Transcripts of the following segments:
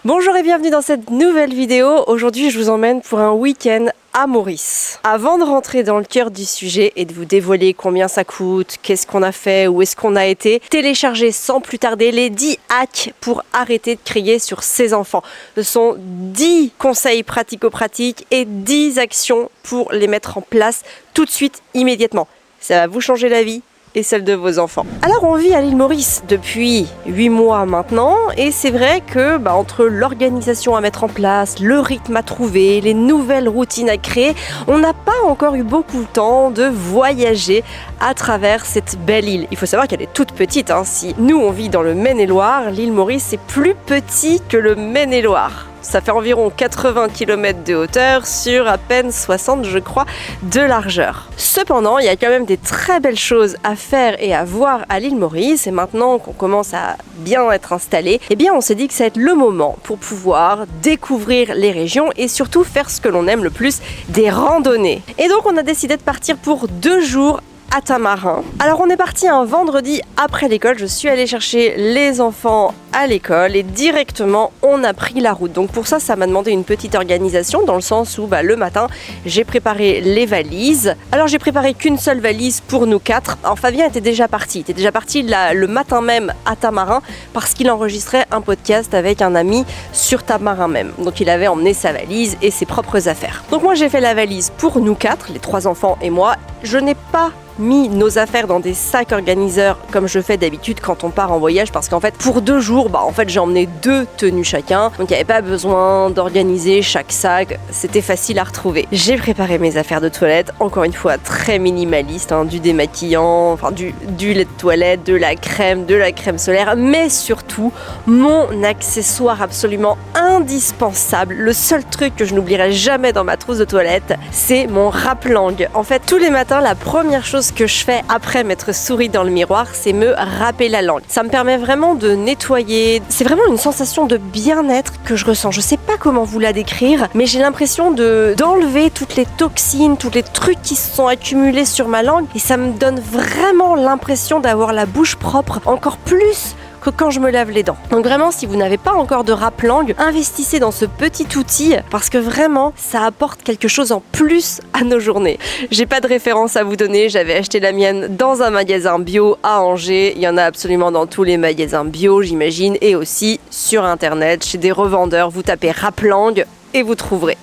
Bonjour et bienvenue dans cette nouvelle vidéo. Aujourd'hui, je vous emmène pour un week-end à Maurice. Avant de rentrer dans le cœur du sujet et de vous dévoiler combien ça coûte, qu'est-ce qu'on a fait, où est-ce qu'on a été, téléchargez sans plus tarder les 10 hacks pour arrêter de crier sur ses enfants. Ce sont 10 conseils pratico-pratiques et 10 actions pour les mettre en place tout de suite, immédiatement. Ça va vous changer la vie et celle de vos enfants. Alors on vit à l'île Maurice depuis 8 mois maintenant et c'est vrai que entre l'organisation à mettre en place, le rythme à trouver, les nouvelles routines à créer, on n'a pas encore eu beaucoup de temps de voyager à travers cette belle île. Il faut savoir qu'elle est toute petite. Si nous on vit dans le Maine-et-Loire, l'île Maurice est plus petit que le Maine-et-Loire. Ça fait environ 80 km de hauteur sur à peine 60, je crois, de largeur. Cependant, il y a quand même des très belles choses à faire et à voir à l'île Maurice. Et maintenant qu'on commence à bien être installé, on s'est dit que ça va être le moment pour pouvoir découvrir les régions et surtout faire ce que l'on aime le plus, des randonnées. Et donc, on a décidé de partir pour 2 jours à Tamarin. Alors on est parti un vendredi après l'école, je suis allée chercher les enfants à l'école et directement on a pris la route. Donc pour ça m'a demandé une petite organisation dans le sens où le matin j'ai préparé les valises. Alors j'ai préparé qu'une seule valise pour nous 4. Alors Fabien était déjà parti le matin même à Tamarin parce qu'il enregistrait un podcast avec un ami sur Tamarin même. Donc il avait emmené sa valise et ses propres affaires. Donc moi j'ai fait la valise pour nous 4, les 3 enfants et moi. Je n'ai pas mis nos affaires dans des sacs organiseurs comme je fais d'habitude quand on part en voyage parce qu'en fait pour 2 jours j'ai emmené 2 tenues chacun, donc il n'y avait pas besoin d'organiser chaque sac, c'était facile à retrouver. J'ai préparé mes affaires de toilette, encore une fois très minimaliste, du démaquillant, du lait de toilette, de la crème solaire, mais surtout mon accessoire absolument indispensable, le seul truc que je n'oublierai jamais dans ma trousse de toilette, c'est mon râpe-langue. En fait tous les matins la première chose que je fais après m'être souri dans le miroir, c'est me râper la langue. Ça me permet vraiment de nettoyer. C'est vraiment une sensation de bien-être que je ressens. Je sais pas comment vous la décrire, mais j'ai l'impression d'enlever toutes les toxines, tous les trucs qui se sont accumulés sur ma langue et ça me donne vraiment l'impression d'avoir la bouche propre encore plus que quand je me lave les dents. Donc vraiment, si vous n'avez pas encore de râpe-langue, investissez dans ce petit outil parce que vraiment, ça apporte quelque chose en plus à nos journées. J'ai pas de référence à vous donner, j'avais acheté la mienne dans un magasin bio à Angers. Il y en a absolument dans tous les magasins bio, j'imagine, et aussi sur internet, chez des revendeurs. Vous tapez râpe-langue et vous trouverez.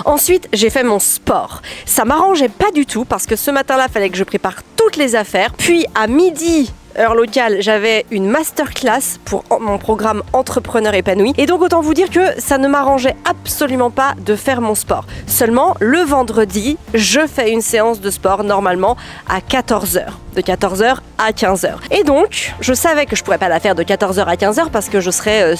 Ensuite, j'ai fait mon sport. Ça m'arrangeait pas du tout parce que ce matin-là, il fallait que je prépare toutes les affaires. Puis à midi, heure locale, j'avais une masterclass pour mon programme Entrepreneur épanoui. Et donc autant vous dire que ça ne m'arrangeait absolument pas de faire mon sport. Seulement, le vendredi, je fais une séance de sport normalement à 14h. De 14h à 15h. Et donc, je savais que je pourrais pas la faire de 14h à 15h parce que je serais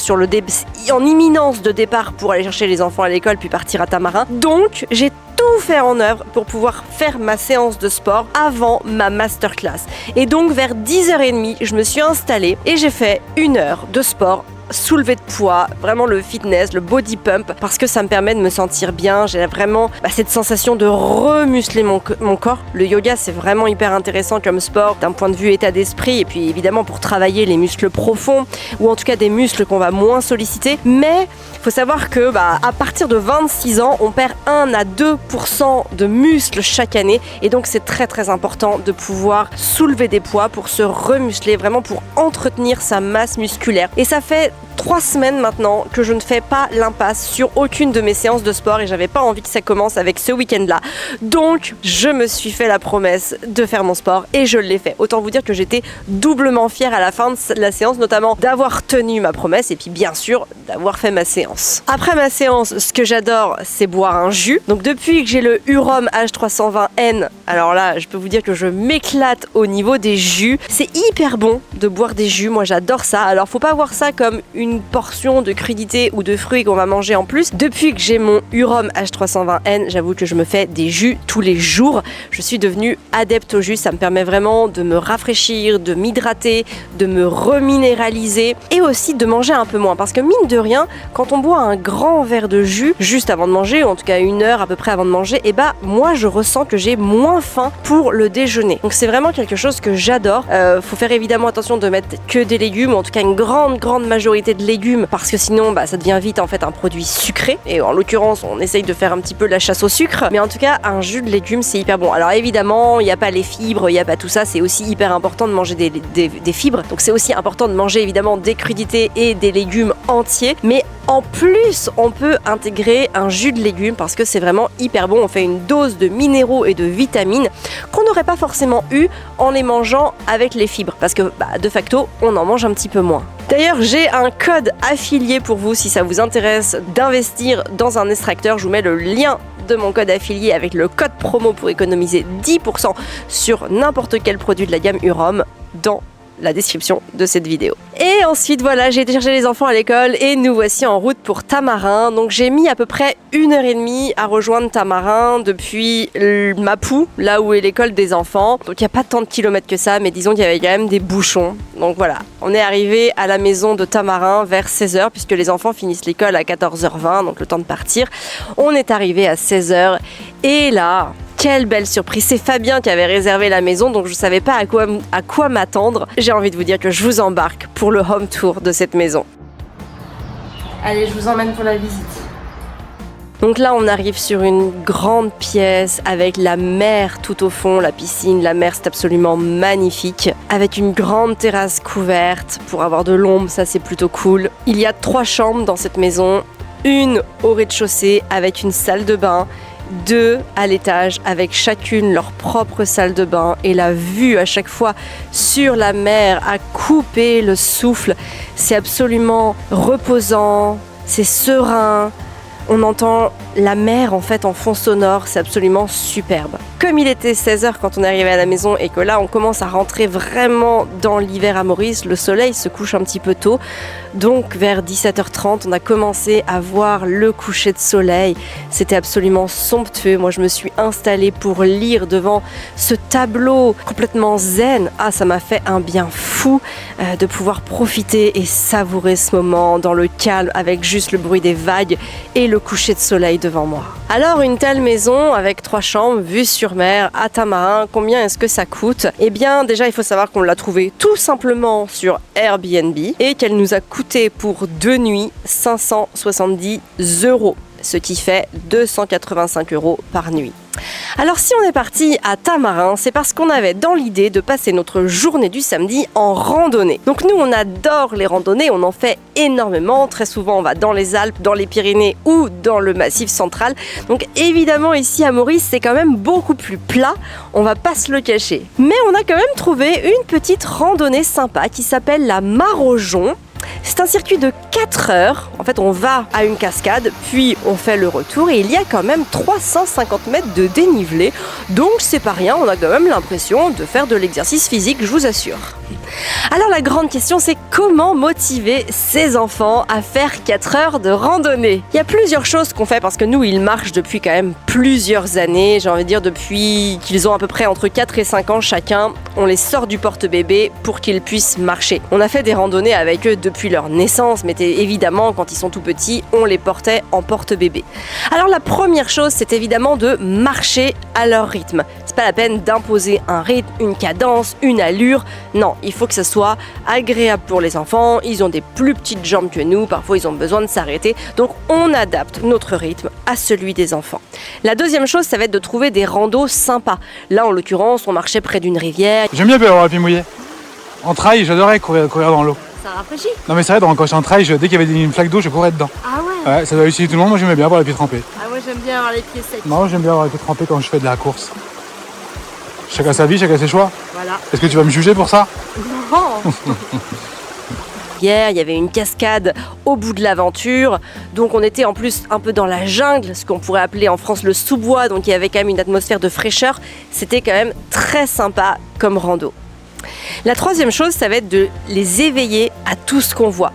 en imminence de départ pour aller chercher les enfants à l'école puis partir à Tamarin. Donc, j'ai tout fait en œuvre pour pouvoir faire ma séance de sport avant ma masterclass. Et donc, vers 10h30, je me suis installée et j'ai fait 1 heure de sport, soulevé de poids, vraiment le fitness, le body pump, parce que ça me permet de me sentir bien. J'ai vraiment cette sensation de remuscler mon corps. Le yoga, c'est vraiment hyper intéressant comme sport d'un point de vue état d'esprit et puis évidemment pour travailler les muscles profonds ou en tout cas des muscles qu'on va moins solliciter. Mais il faut savoir que à partir de 26 ans, on perd 1 à 2% de muscles chaque année et donc c'est très très important de pouvoir soulever des poids pour se remuscler, vraiment pour entretenir sa masse musculaire. Et ça fait 3 semaines maintenant que je ne fais pas l'impasse sur aucune de mes séances de sport et j'avais pas envie que ça commence avec ce week-end-là. Donc, je me suis fait la promesse de faire mon sport et je l'ai fait. Autant vous dire que j'étais doublement fière à la fin de la séance, notamment d'avoir tenu ma promesse et puis bien sûr d'avoir fait ma séance. Après ma séance, ce que j'adore, c'est boire un jus. Donc depuis que j'ai le Hurom H320N, alors là, je peux vous dire que je m'éclate au niveau des jus. C'est hyper bon de boire des jus, moi j'adore ça. Alors faut pas voir ça comme une portion de crudité ou de fruits qu'on va manger en plus. Depuis que j'ai mon Hurom H320N, j'avoue que je me fais des jus tous les jours. Je suis devenue adepte au jus, ça me permet vraiment de me rafraîchir, de m'hydrater, de me reminéraliser et aussi de manger un peu moins. Parce que mine de rien, quand on boit un grand verre de jus juste avant de manger, ou en tout cas 1 heure à peu près avant de manger, moi je ressens que j'ai moins faim pour le déjeuner. Donc c'est vraiment quelque chose que j'adore. Faut faire évidemment attention de mettre que des légumes, ou en tout cas une grande majorité quantité de légumes parce que sinon ça devient vite en fait un produit sucré et en l'occurrence on essaye de faire un petit peu la chasse au sucre, mais en tout cas un jus de légumes c'est hyper bon. Alors évidemment il n'y a pas les fibres, il n'y a pas tout ça, c'est aussi hyper important de manger des fibres, donc c'est aussi important de manger évidemment des crudités et des légumes entiers, mais en plus on peut intégrer un jus de légumes parce que c'est vraiment hyper bon, on fait une dose de minéraux et de vitamines qu'on n'aurait pas forcément eu en les mangeant avec les fibres parce que de facto on en mange un petit peu moins. D'ailleurs j'ai un code affilié pour vous si ça vous intéresse d'investir dans un extracteur, je vous mets le lien de mon code affilié avec le code promo pour économiser 10% sur n'importe quel produit de la gamme Urom dans la description de cette vidéo. Et ensuite voilà, j'ai été chercher les enfants à l'école et nous voici en route pour Tamarin. Donc j'ai mis à peu près 1h30 à rejoindre Tamarin depuis Mapou, là où est l'école des enfants. Donc il n'y a pas tant de kilomètres que ça, mais disons qu'il y avait quand même des bouchons. Donc voilà, on est arrivé à la maison de Tamarin vers 16h puisque les enfants finissent l'école à 14h20, donc le temps de partir. On est arrivé à 16h et là... Quelle belle surprise, c'est Fabien qui avait réservé la maison, donc je ne savais pas à quoi m'attendre. J'ai envie de vous dire que je vous embarque pour le home tour de cette maison. Allez, je vous emmène pour la visite. Donc là, on arrive sur une grande pièce avec la mer tout au fond, la piscine, la mer, c'est absolument magnifique. Avec une grande terrasse couverte pour avoir de l'ombre, ça c'est plutôt cool. Il y a 3 chambres dans cette maison, une au rez-de-chaussée avec une salle de bain, 2 à l'étage avec chacune leur propre salle de bain et la vue à chaque fois sur la mer à couper le souffle. C'est absolument reposant, c'est serein. On entend la mer en fait en fond sonore, c'est absolument superbe. Comme il était 16h quand on est arrivé à la maison et que là on commence à rentrer vraiment dans l'hiver à Maurice, le soleil se couche un petit peu tôt. Donc vers 17h30 on a commencé à voir le coucher de soleil. C'était absolument somptueux. Moi je me suis installée pour lire devant ce tableau complètement zen. Ah, ça m'a fait un bien fou de pouvoir profiter et savourer ce moment dans le calme avec juste le bruit des vagues et le coucher de soleil devant moi. Alors une telle maison avec 3 chambres, vue sur mer, à Tamarin, combien est-ce que ça coûte? Eh bien déjà il faut savoir qu'on l'a trouvée tout simplement sur Airbnb et qu'elle nous a coûté pour 2 nuits 570 €, ce qui fait 285 € par nuit. Alors si on est parti à Tamarin, c'est parce qu'on avait dans l'idée de passer notre journée du samedi en randonnée. Donc nous on adore les randonnées, on en fait énormément, très souvent on va dans les Alpes, dans les Pyrénées ou dans le Massif central. Donc évidemment ici à Maurice c'est quand même beaucoup plus plat, on va pas se le cacher. Mais on a quand même trouvé une petite randonnée sympa qui s'appelle la Mare aux Joncs. C'est un circuit de 4 heures. En fait, on va à une cascade, puis on fait le retour et il y a quand même 350 mètres de dénivelé. Donc c'est pas rien, on a quand même l'impression de faire de l'exercice physique, je vous assure. Alors la grande question c'est comment motiver ses enfants à faire 4 heures de randonnée? Il y a plusieurs choses qu'on fait parce que nous ils marchent depuis quand même plusieurs années, j'ai envie de dire depuis qu'ils ont à peu près entre 4 et 5 ans chacun, on les sort du porte-bébé pour qu'ils puissent marcher. On a fait des randonnées avec eux depuis leur naissance, mais évidemment quand ils sont tout petits on les portait en porte-bébé. Alors la première chose c'est évidemment de marcher à leur rythme. C'est pas la peine d'imposer un rythme, une cadence, une allure, non, il faut que ça soit agréable pour les enfants, ils ont des plus petites jambes que nous, parfois ils ont besoin de s'arrêter, donc on adapte notre rythme à celui des enfants. La deuxième chose, ça va être de trouver des randos sympas. Là en l'occurrence, on marchait près d'une rivière. J'aime bien avoir la pied mouillé. En trail, j'adorais courir dans l'eau. Ça rafraîchit. Non mais c'est vrai, quand j'étais en trail, dès qu'il y avait une flaque d'eau, je courais dedans. Ah ouais. Ouais, ça doit réussir tout le monde, moi j'aimais bien avoir les pieds trempés. Ah ouais, j'aime bien avoir les pieds secs. Non, j'aime bien avoir les pieds trempés quand je fais de la course. Chacun sa vie, chacun ses choix. Voilà. Est-ce que tu vas me juger pour ça? Non. Hier, il y avait une cascade au bout de l'aventure, donc on était en plus un peu dans la jungle, ce qu'on pourrait appeler en France le sous-bois, donc il y avait quand même une atmosphère de fraîcheur. C'était quand même très sympa comme rando. La troisième chose, ça va être de les éveiller à tout ce qu'on voit.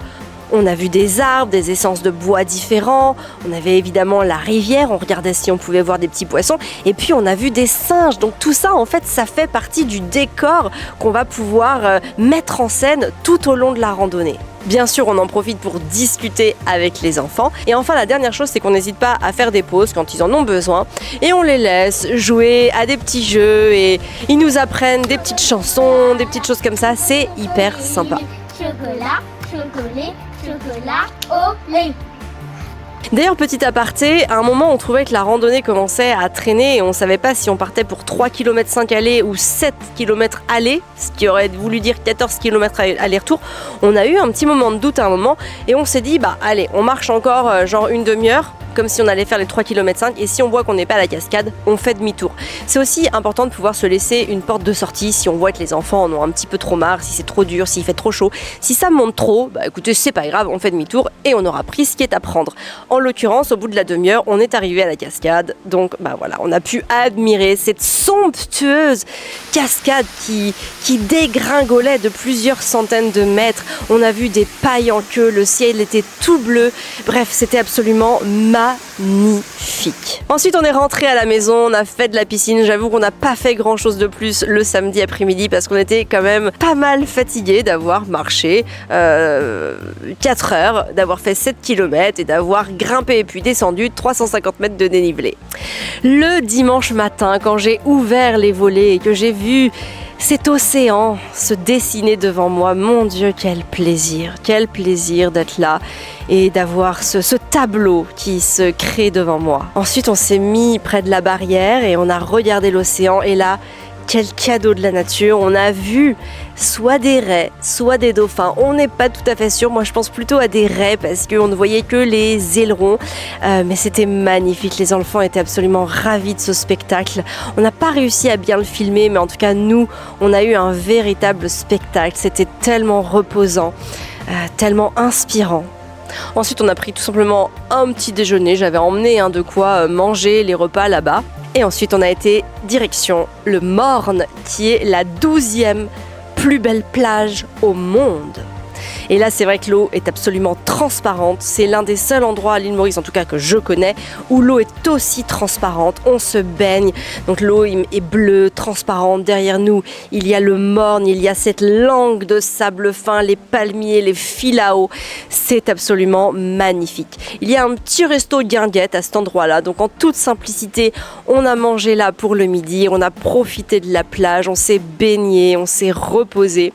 On a vu des arbres, des essences de bois différents, on avait évidemment la rivière, on regardait si on pouvait voir des petits poissons, et puis on a vu des singes. Donc tout ça, en fait, ça fait partie du décor qu'on va pouvoir mettre en scène tout au long de la randonnée. Bien sûr, on en profite pour discuter avec les enfants. Et enfin, la dernière chose, c'est qu'on n'hésite pas à faire des pauses quand ils en ont besoin. Et on les laisse jouer à des petits jeux et ils nous apprennent des petites chansons, des petites choses comme ça. C'est hyper sympa. Chocolat, chocolat, chocolat. la olé. D'ailleurs, petit aparté, à un moment on trouvait que la randonnée commençait à traîner et on savait pas si on partait pour 3,5 km aller ou 7 km aller, ce qui aurait voulu dire 14 km aller-retour. On a eu un petit moment de doute à un moment et on s'est dit, bah allez, on marche encore genre une demi-heure, comme si on allait faire les 3,5 km et si on voit qu'on n'est pas à la cascade, on fait demi-tour. C'est aussi important de pouvoir se laisser une porte de sortie si on voit que les enfants en ont un petit peu trop marre, si c'est trop dur, s'il fait trop chaud. Si ça monte trop, bah écoutez, c'est pas grave, on fait demi-tour et on aura pris ce qui est à prendre. En l'occurrence, au bout de la demi-heure, on est arrivé à la cascade, donc bah voilà, on a pu admirer cette somptueuse cascade qui dégringolait de plusieurs centaines de mètres. On a vu des pailles en queue, le ciel était tout bleu, bref, c'était absolument magnifique. Ensuite, on est rentré à la maison, on a fait de la piscine. J'avoue qu'on n'a pas fait grand chose de plus le samedi après-midi parce qu'on était quand même pas mal fatigués d'avoir marché 4 heures, d'avoir fait 7 km et d'avoir grimpé et puis descendu 350 mètres de dénivelé. Le dimanche matin, quand j'ai ouvert les volets et que j'ai vu cet océan se dessiner devant moi, mon Dieu, quel plaisir d'être là et d'avoir ce tableau qui se crée devant moi. Ensuite, on s'est mis près de la barrière et on a regardé l'océan et là, quel cadeau de la nature, on a vu soit des raies, soit des dauphins. On n'est pas tout à fait sûr, moi je pense plutôt à des raies parce qu'on ne voyait que les ailerons, mais c'était magnifique, les enfants étaient absolument ravis de ce spectacle. On n'a pas réussi à bien le filmer, mais en tout cas nous, on a eu un véritable spectacle, c'était tellement reposant, tellement inspirant. Ensuite, on a pris tout simplement un petit déjeuner, j'avais emmené de quoi manger les repas là-bas. Et ensuite, on a été direction le Morne, qui est la 12e plus belle plage au monde. Et là, c'est vrai que l'eau est absolument transparente. C'est l'un des seuls endroits à l'île Maurice, en tout cas que je connais, où l'eau est aussi transparente. On se baigne, donc l'eau est bleue, transparente. Derrière nous, il y a le Morne, il y a cette langue de sable fin, les palmiers, les filao. C'est absolument magnifique. Il y a un petit resto guinguette à cet endroit-là. Donc en toute simplicité, on a mangé là pour le midi, on a profité de la plage, on s'est baigné, on s'est reposé.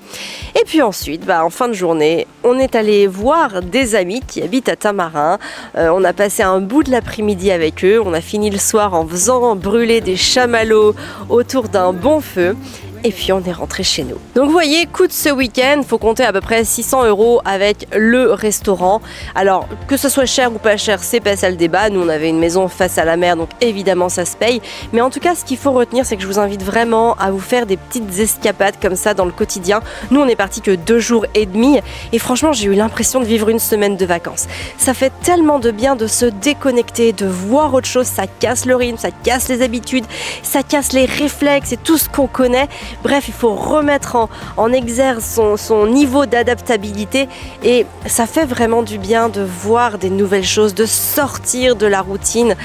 Et puis ensuite, en fin de journée, on est allé voir des amis qui habitent à Tamarin. On a passé un bout de l'après-midi avec eux. On a fini le soir en faisant brûler des chamallows autour d'un bon feu. Et puis on est rentré chez nous. Donc vous voyez, coûte ce week-end, faut compter à peu près 600 € avec le restaurant. Alors que ce soit cher ou pas cher, c'est pas ça le débat. Nous on avait une maison face à la mer, donc évidemment ça se paye. Mais en tout cas, ce qu'il faut retenir, c'est que je vous invite vraiment à vous faire des petites escapades comme ça dans le quotidien. Nous on est parti que 2 jours et demi et franchement j'ai eu l'impression de vivre une semaine de vacances. Ça fait tellement de bien de se déconnecter, de voir autre chose. Ça casse le rythme, ça casse les habitudes, ça casse les réflexes et tout ce qu'on connaît. Bref, il faut remettre en exergue son niveau d'adaptabilité et ça fait vraiment du bien de voir des nouvelles choses, de sortir de la routine.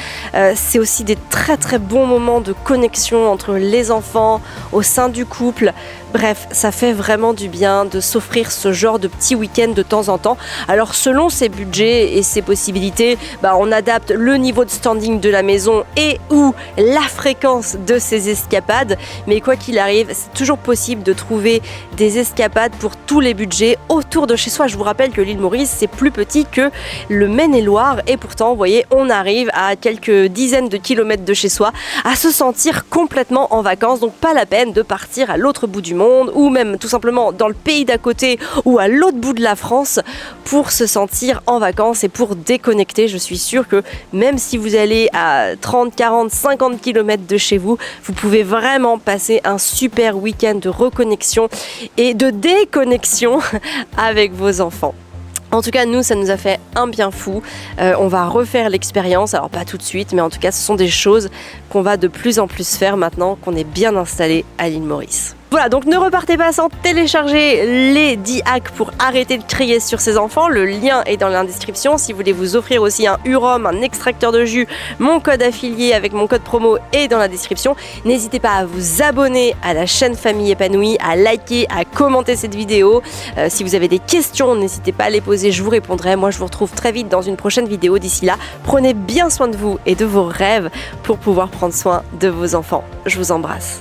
C'est aussi des très très bons moments de connexion entre les enfants, au sein du couple. Bref, ça fait vraiment du bien de s'offrir ce genre de petits week-ends de temps en temps. Alors selon ses budgets et ses possibilités, on adapte le niveau de standing de la maison et ou la fréquence de ses escapades. Mais quoi qu'il arrive, c'est toujours possible de trouver des escapades pour tous les budgets autour de chez soi. Je vous rappelle que l'île Maurice, c'est plus petit que le Maine-et-Loire et pourtant, vous voyez, on arrive à quelques dizaines de kilomètres de chez soi à se sentir complètement en vacances. Donc pas la peine de partir à l'autre bout du monde ou même tout simplement dans le pays d'à côté ou à l'autre bout de la France pour se sentir en vacances et pour déconnecter. Je suis sûre que même si vous allez à 30, 40, 50 km de chez vous, vous pouvez vraiment passer un super week-end de reconnexion et de déconnexion avec vos enfants. En tout cas, nous, ça nous a fait un bien fou. On va refaire l'expérience, alors pas tout de suite, mais en tout cas, ce sont des choses qu'on va de plus en plus faire maintenant qu'on est bien installé à l'île Maurice. Voilà, donc ne repartez pas sans télécharger les 10 hacks pour arrêter de crier sur ses enfants. Le lien est dans la description. Si vous voulez vous offrir aussi un Urom, un extracteur de jus, mon code affilié avec mon code promo est dans la description. N'hésitez pas à vous abonner à la chaîne Famille Épanouie, à liker, à commenter cette vidéo. Si vous avez des questions, n'hésitez pas à les poser, je vous répondrai. Moi, je vous retrouve très vite dans une prochaine vidéo. D'ici là, prenez bien soin de vous et de vos rêves pour pouvoir prendre soin de vos enfants. Je vous embrasse.